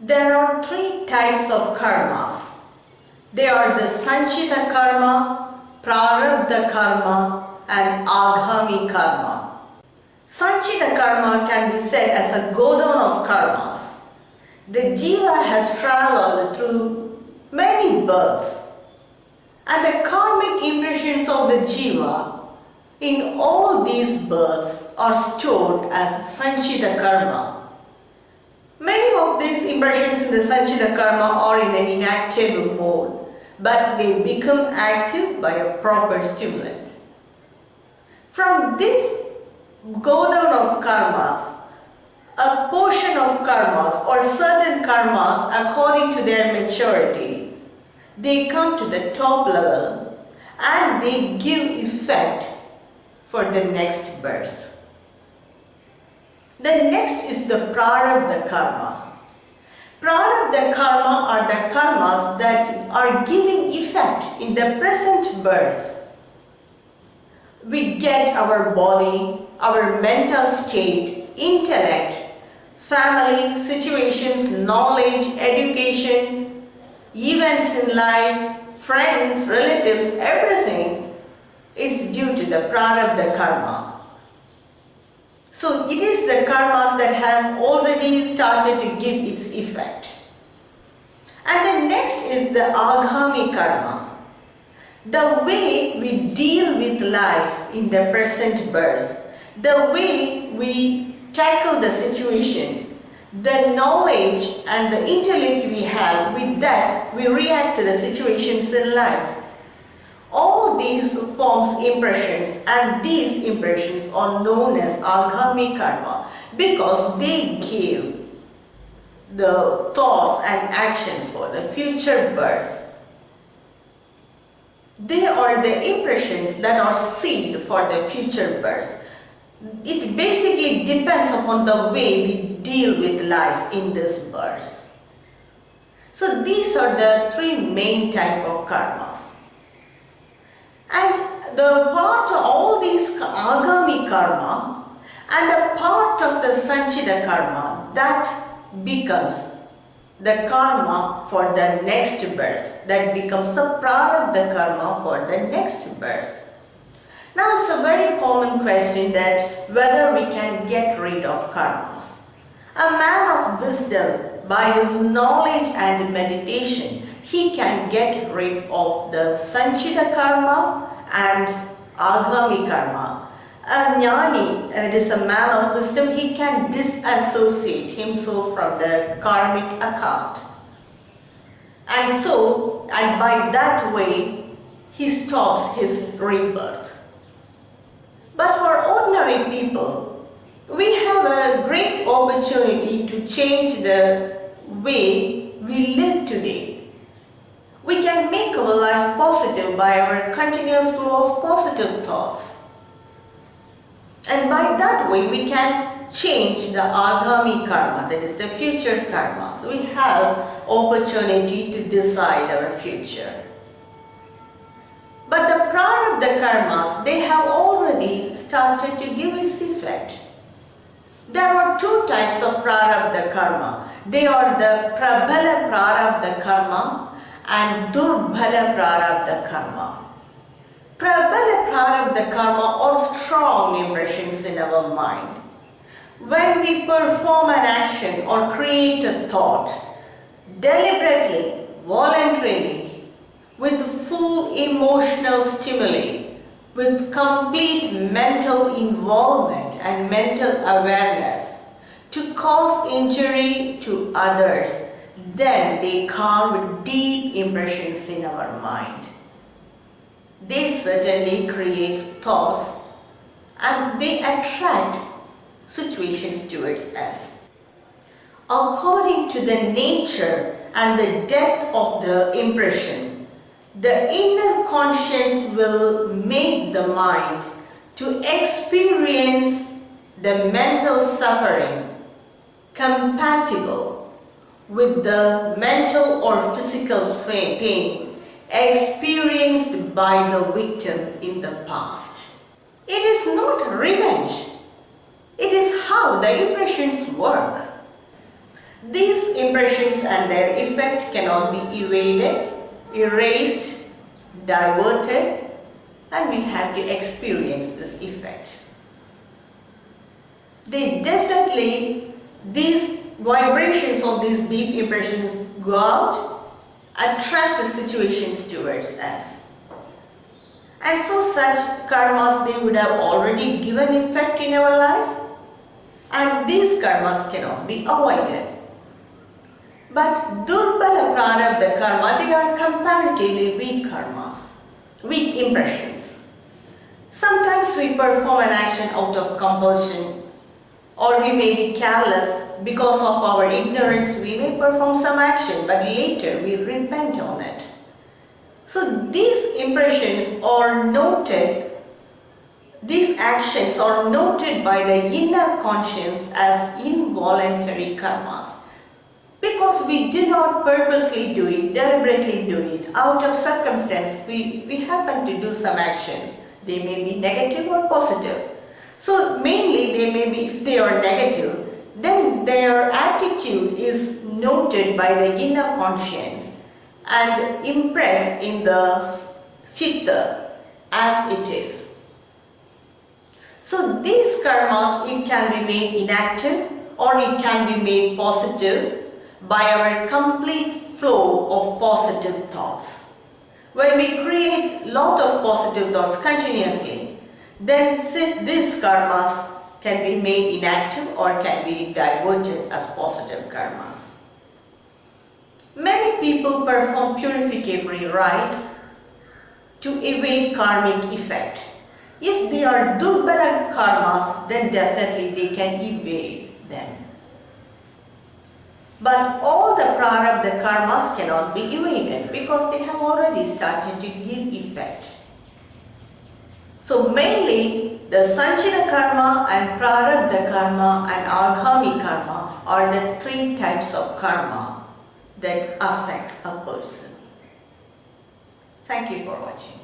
There are three types of karmas. They are the sanchita karma, prarabhdha karma and agami karma. Sanchita karma can be said as a go-down of karmas. The jiva has travelled through many births, and the karmic impressions of the jiva in all these births are stored as sanchita karma. Many of these impressions in the sanchita karma are in an inactive mode, but they become active by a proper stimulant. From this go-down of karmas, a portion of karmas or certain karmas according to their maturity, they come to the top level and they give effect for the next birth. The next is the prarabhdha karma. Prarabdha karma are the karmas that are giving effect in the present birth. We get our body, our mental state, intellect, family, situations, knowledge, education, events in life, friends, relatives, everything. It's due to the prarabdha karma. So it is the karmas that has already started to give its effect. And the next is the agami karma. The way we deal with life in the present birth, the way we tackle the situation, the knowledge and the intellect we have, with that we react to the situations in life. All these forms impressions, and these impressions are known as agami karma because they give the thoughts and actions for the future birth. They are the impressions that are seed for the future birth. It basically depends upon the way we deal with life in this birth. So these are the three main types of karmas. And the part of all these agami karma and the part of the sanchita karma, that becomes the karma for the next birth. That becomes the prarabdha karma for the next birth. Now it's a very common question that whether we can get rid of karmas. A man of wisdom, by his knowledge and meditation, he can get rid of the sanchita karma and agami karma. A jnani, that is a man of wisdom, he can disassociate himself from the karmic account. And by that way, he stops his rebirth. But for ordinary people, we have a great opportunity to change the way we live today. We can make our life positive by our continuous flow of positive thoughts. And by that way, we can change the agami karma, that is the future karma. So we have opportunity to decide our future. But the prarabdha karmas, they have already started to give its effect. There are two types of prarabdha karma. They are the prabala prarabdha karma and durbala prarabdha karma. Prabala prarabdha karma are strong impressions in our mind. When we perform an action or create a thought, deliberately, voluntarily, with full emotional stimuli, with complete mental involvement and mental awareness, to cause injury to others, then they carve deep impressions in our mind. They certainly create thoughts and they attract situations towards us. According to the nature and the depth of the impression, the inner conscience will make the mind to experience the mental suffering compatible with the mental or physical pain experienced by the victim in the past. It is not revenge. It is how the impressions work. These these impressions and their effect cannot be evaded, erased, diverted, and we have to experience this effect. These vibrations of these deep impressions go out, attract the situations towards us. And so such karmas, they would have already given effect in our life, and these karmas cannot be avoided. But durbala prarabdha karma, they are comparatively weak karmas, weak impressions. Sometimes we perform an action out of compulsion, or we may be careless because of our ignorance. We may perform some action, but later we repent on it. So these impressions are noted, these actions are noted by the inner conscience as involuntary karmas. Because we do not purposely do it, deliberately do it, out of circumstance, we happen to do some actions. They may be negative or positive. So mainly they may be, if they are negative, then their attitude is noted by the inner conscience and impressed in the chitta as it is. So these karmas, it can be made inactive or it can be made positive by our complete flow of positive thoughts. When we create lot of positive thoughts continuously, then these karmas can be made inactive or can be diverted as positive karmas. Many people perform purificatory rites to evade karmic effect. If they are durbala karmas, then definitely they can evade them. But all the prarabdha karmas cannot be evaded because they have already started to give effect. So mainly the sanchita karma and prarabdha karma and agami karma are the three types of karma that affect a person. Thank you for watching.